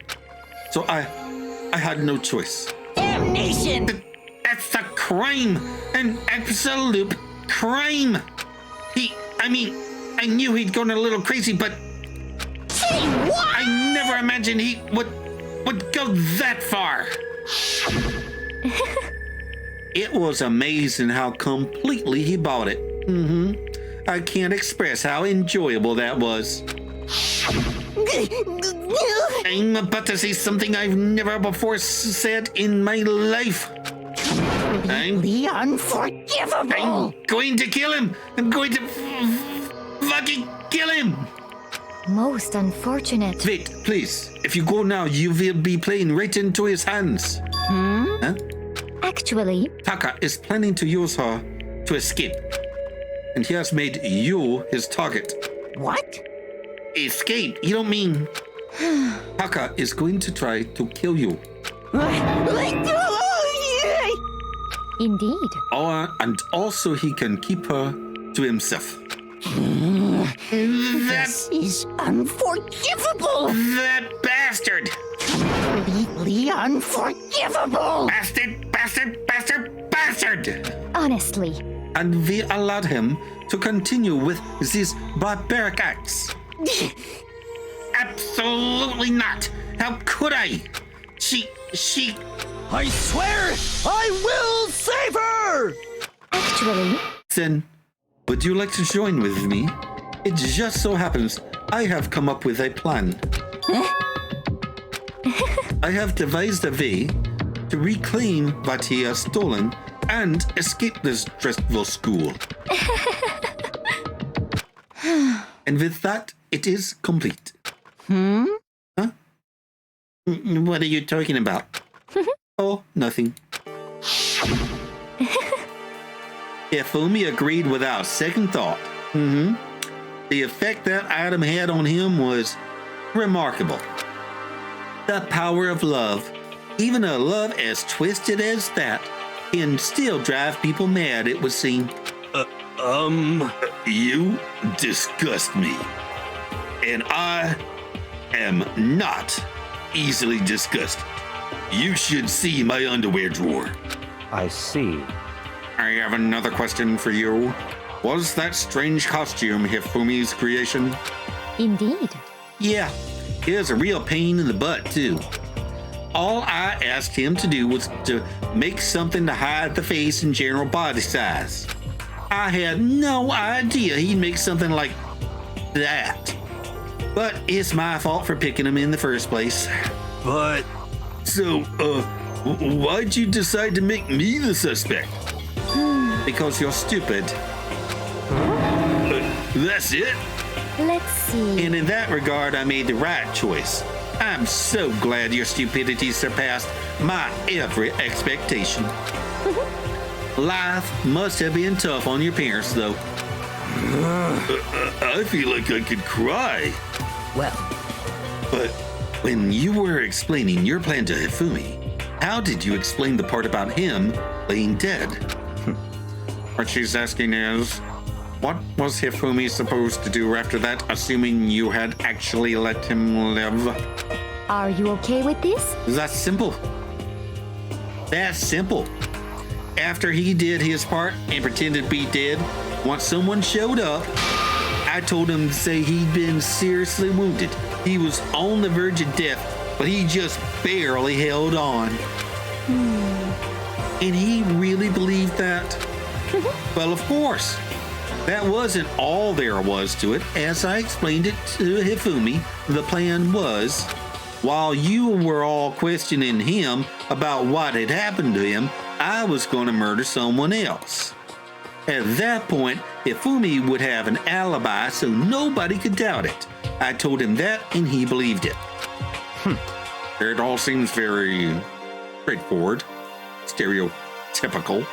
So I had no choice. Damnation! That's a crime! An absolute crime! I knew he'd gone a little crazy, but Say what? I never imagined he would go that far. It was amazing how completely he bought it. I can't express how enjoyable that was. I'm about to say something I've never before said in my life. The unforgivable! I'm going to kill him. I'm going to fucking kill him. Most unfortunate. Wait, please. If you go now, you will be playing right into his hands. Huh? Actually, Taka is planning to use her to escape. And he has made you his target. What? Escape? You don't mean... Taka is going to try to kill you. indeed. And also he can keep her to himself. This is unforgivable! That bastard! Completely unforgivable! Bastard! Honestly, And we allowed him to continue with these barbaric acts. Absolutely not! How could I? She... I swear I will save her! actually, Then, would you like to join with me? It just so happens I have come up with a plan. I have devised a way to reclaim what he has stolen and escape this dreadful school. And with that, it is complete. Huh? What are you talking about? Oh, nothing. Ifumi agreed without second thought. The effect that item had on him was remarkable. The power of love, even a love as twisted as that, can still drive people mad, it would seem. You disgust me. And I am not easily disgusted. You should see my underwear drawer. I see. I have another question for you. Was that strange costume Hifumi's creation? indeed. Yeah, it was a real pain in the butt, too. All I asked him to do was to make something to hide the face and general body size. I had no idea he'd make something like that. But it's my fault for picking him in the first place. But So, why'd you decide to make me the suspect? Because you're stupid. That's it? Let's see. And in that regard, I made the right choice. I'm so glad your stupidity surpassed my every expectation. Life must have been tough on your parents, though. I feel like I could cry. Well, But when you were explaining your plan to Hifumi, how did you explain the part about him laying dead? What she's asking is, what was Hifumi supposed to do after that, assuming you had actually let him live? Are you okay with this? That's simple. That's simple. After he did his part and pretended to be dead, once someone showed up, I told him to say he'd been seriously wounded. He was on the verge of death, but he just barely held on. And he really believed that? Well, of course. That wasn't all there was to it. As I explained it to Hifumi, the plan was, while you were all questioning him about what had happened to him, I was going to murder someone else. At that point, Hifumi would have an alibi so nobody could doubt it. I told him that and he believed it. It all seems very straightforward, stereotypical.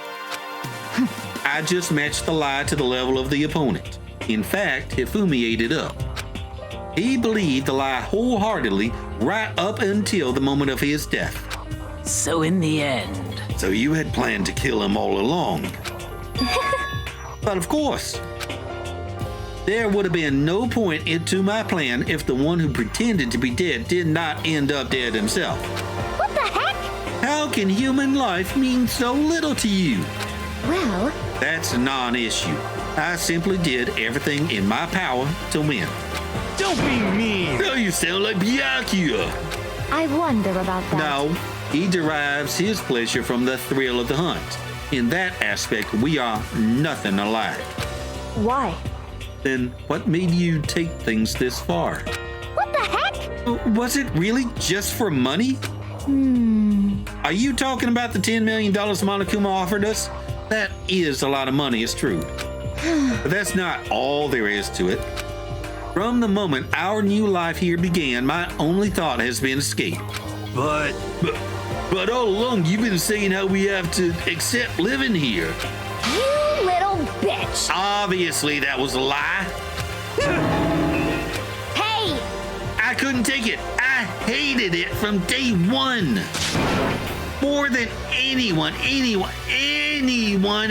I just matched the lie to the level of the opponent. In fact, Hifumi ate it up. He believed the lie wholeheartedly right up until the moment of his death. So in the end... So you had planned to kill him all along. But of course, there would have been no point into my plan if the one who pretended to be dead did not end up dead himself. What the heck? How can human life mean so little to you? Well, That's a non-issue. I simply did everything in my power to win. Don't be mean! Now you sound like Byakuya. I wonder about that. No, he derives his pleasure from the thrill of the hunt. In that aspect, we are nothing alike. Why? Then what made you take things this far? what the heck? Was it really just for money? Are you talking about the $10 million Monokuma offered us? That is a lot of money, it's true. But that's not all there is to it. From the moment our new life here began, my only thought has been escape. But But all along, you've been saying how we have to accept living here. You little bitch! Obviously, that was a lie. Hey! I couldn't take it. I hated it from day one. More than anyone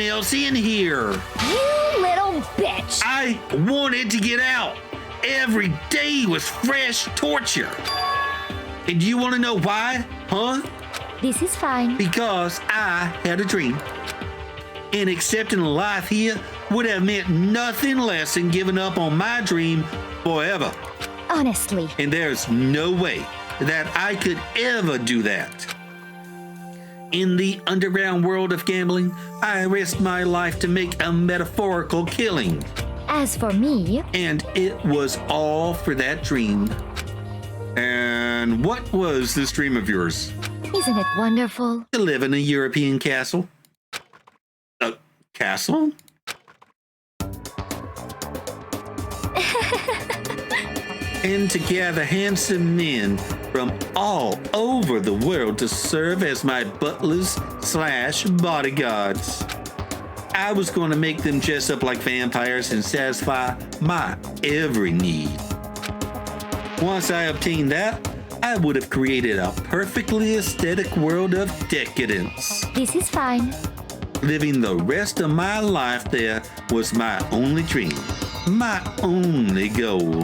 else in here. You little bitch! I wanted to get out. Every day was fresh torture. And you want to know why? Huh? This is fine. Because I had a dream. And accepting life here would have meant nothing less than giving up on my dream forever. Honestly. And there's no way that I could ever do that. In the underground world of gambling, I risked my life to make a metaphorical killing. As for me, And it was all for that dream. And what was this dream of yours? isn't it wonderful? To live in a European castle. A castle? And to gather handsome men from all over the world to serve as my butlers / bodyguards. I was going to make them dress up like vampires and satisfy my every need. Once I obtained that, I would have created a perfectly aesthetic world of decadence. This is fine. Living the rest of my life there was my only dream, my only goal.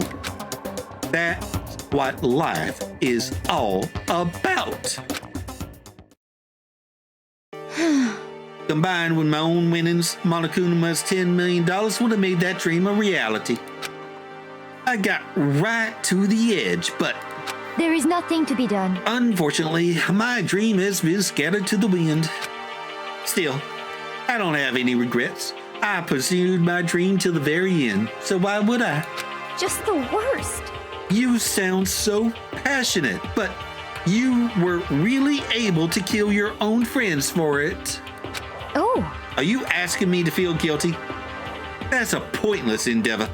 That's what life is all about. Combined with my own winnings, Monokuma's $10 million would have made that dream a reality. I got right to the edge, but There is nothing to be done. unfortunately, my dream has been scattered to the wind. Still, I don't have any regrets. I pursued my dream to the very end, so why would I? Just the worst. You sound so passionate, but you were really able to kill your own friends for it. Oh, Are you asking me to feel guilty? That's a pointless endeavor.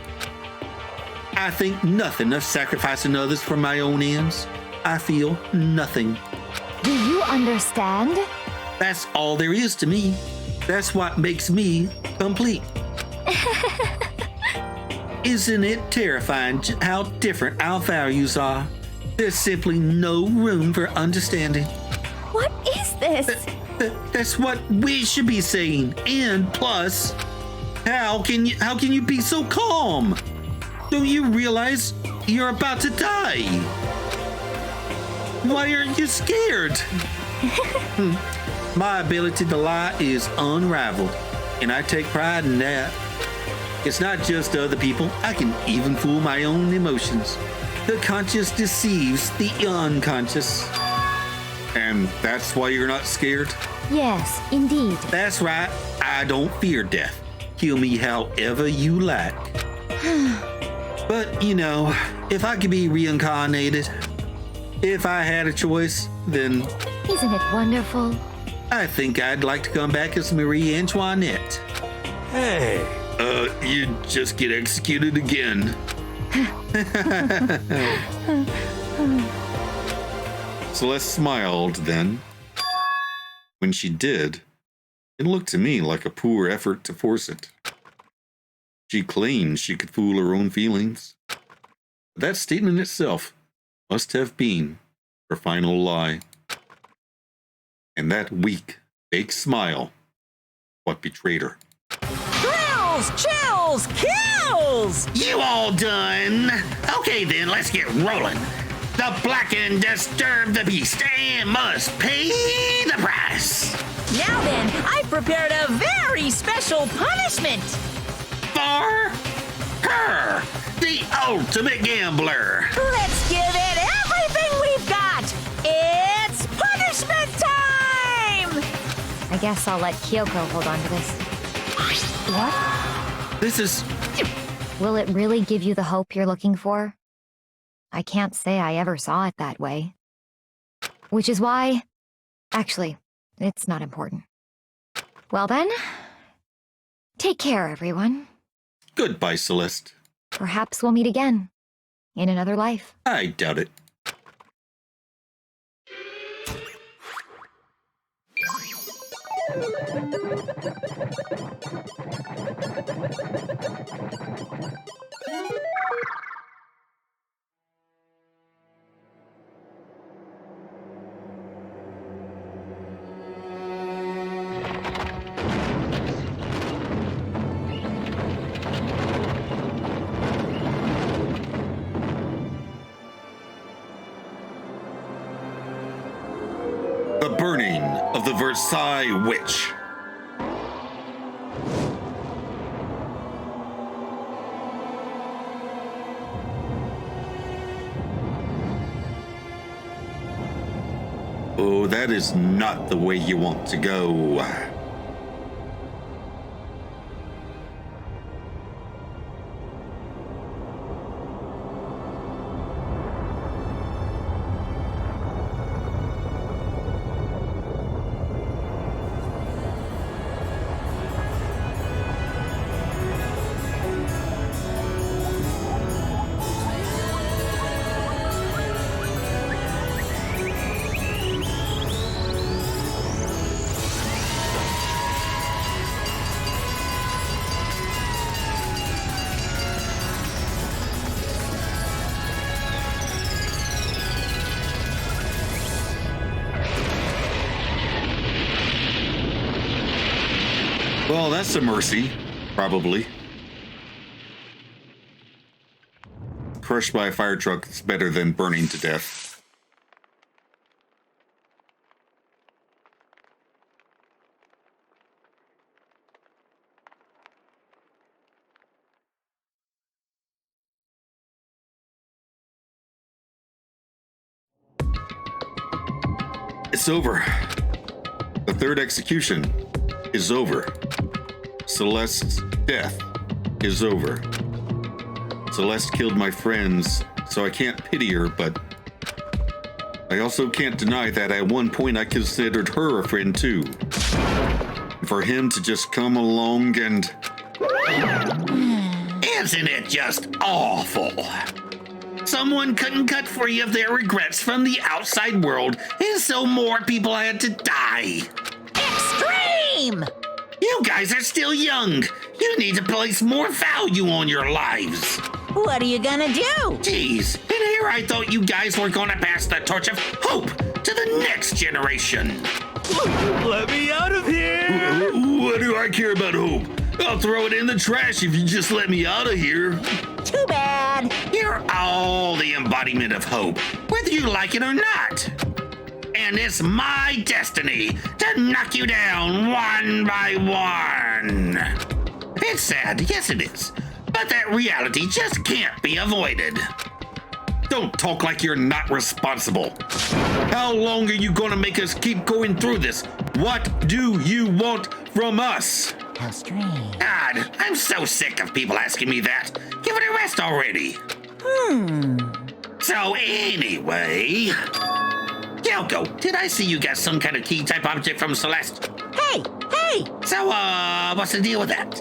I think nothing of sacrificing others for my own ends. I feel nothing. Do you understand? That's all there is to me. That's what makes me complete. Isn't it terrifying how different our values are? There's simply no room for understanding. what is this? That's what we should be saying. And plus, how can you be so calm? Don't you realize you're about to die? Why aren't you scared? My ability to lie is unrivaled, and I take pride in that. It's not just other people. I can even fool my own emotions. The conscious deceives the unconscious. And that's why you're not scared? Yes, indeed. That's right. I don't fear death. Kill me however you like. But, you know, if I could be reincarnated, if I had a choice, then Isn't it wonderful? I think I'd like to come back as Marie Antoinette. Hey. You'd just get executed again. Celeste smiled then. When she did, it looked to me like a poor effort to force it. She claimed she could fool her own feelings. But that statement itself must have been her final lie. And that weak, fake smile, what betrayed her. Thrills, chills, kills! You all done? Okay then, let's get rolling. The blackened disturb the beast and must pay the price. Now then, I've prepared a very special punishment. For her, the ultimate gambler. Let's give it everything we've got. It's punishment time! I guess I'll let Kyoko hold on to this. What? This is... Will it really give you the hope you're looking for? I can't say I ever saw it that way. Which is why... Actually, it's not important. Well then, take care, everyone. Goodbye, Celeste. Perhaps we'll meet again. In another life. I doubt it. The burning of the Versailles Witch. Oh, that is not the way you want to go. Well, that's a mercy, probably. Crushed by a fire truck is better than burning to death. It's over. The third execution is over. Celeste's death is over. Celeste killed my friends, so I can't pity her, but I also can't deny that at one point I considered her a friend too. For him to just come along and... Isn't it just awful? Someone couldn't cut free of their regrets from the outside world, and so more people had to die. Extreme! You guys are still young. You need to place more value on your lives. What are you gonna do? Jeez, and here I thought you guys were gonna pass the torch of hope to the next generation. Let me out of here! What do I care about hope? I'll throw it in the trash if you just let me out of here. Too bad. You're all the embodiment of hope, whether you like it or not. And it's my destiny to knock you down one by one. It's sad, yes it is, but that reality just can't be avoided. Don't talk like you're not responsible. How long are you gonna make us keep going through this? What do you want from us? How strange. God, I'm so sick of people asking me that. Give it a rest already. So anyway, Kyoko, did I see you got some kind of key type object from Celeste? Hey! So, what's the deal with that?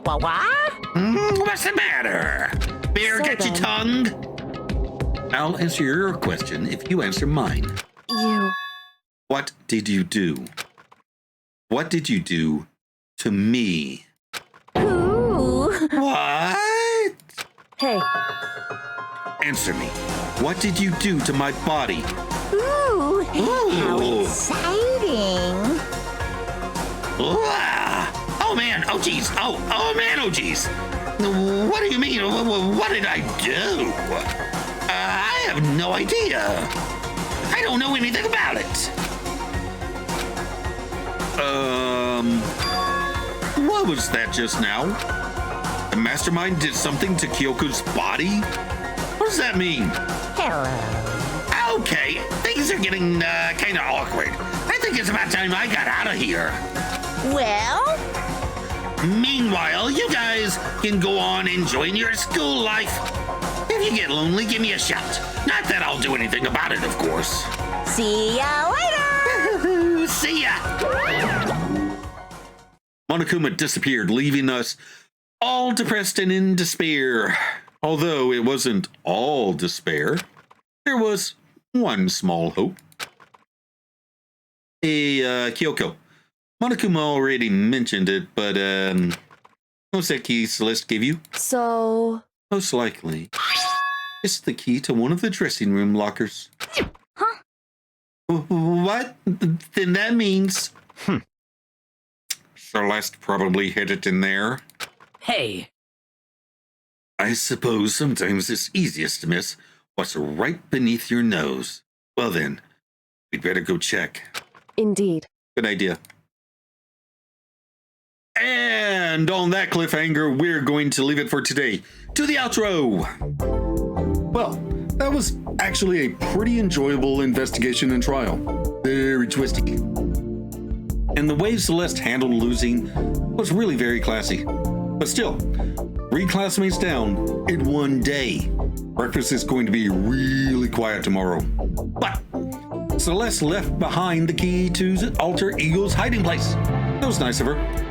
What? What's the matter? Beer So got your then- tongue? I'll answer your question if you answer mine. You. What did you do? What did you do to me? Ooh! What? Hey, Answer me. What did you do to my body? Ooh! How Ooh. exciting! Oh man, oh geez. Oh man, oh geez. What do you mean? What did I do? I have no idea. I don't know anything about it. What was that just now? The mastermind did something to Kyoko's body? What does that mean? Hello. Okay, things are getting kind of awkward. I think it's about time I got out of here. Well, Meanwhile, you guys can go on enjoying your school life. If you get lonely, give me a shout. Not that I'll do anything about it, of course. see ya later! See ya! Monokuma disappeared, leaving us all depressed and in despair. Although it wasn't all despair, there was one small hope. Hey, Kyoko. Monokuma already mentioned it, but, what's that key Celeste gave you? so. Most likely, it's the key to one of the dressing room lockers. Huh? What? Then that means... Celeste probably hid it in there. Hey, I suppose sometimes it's easiest to miss what's right beneath your nose. Well then, we'd better go check. Indeed. Good idea. And on that cliffhanger, we're going to leave it for today. To the outro! Well, that was actually a pretty enjoyable investigation and trial. Very twisty. And the way Celeste handled losing was really very classy. But still, 3 classmates down in one day. Breakfast is going to be really quiet tomorrow. But Celeste left behind the key to Alter Ego's hiding place. That was nice of her.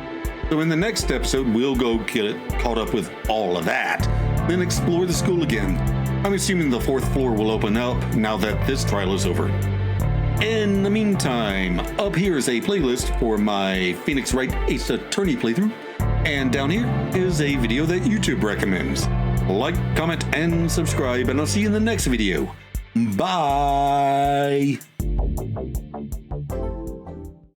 So in the next episode, we'll go get it caught up with all of that, then explore the school again. I'm assuming the 4th floor will open up now that this trial is over. In the meantime, up here is a playlist for my Phoenix Wright Ace Attorney playthrough, and down here is a video that YouTube recommends. Like, comment, and subscribe, and I'll see you in the next video. Bye!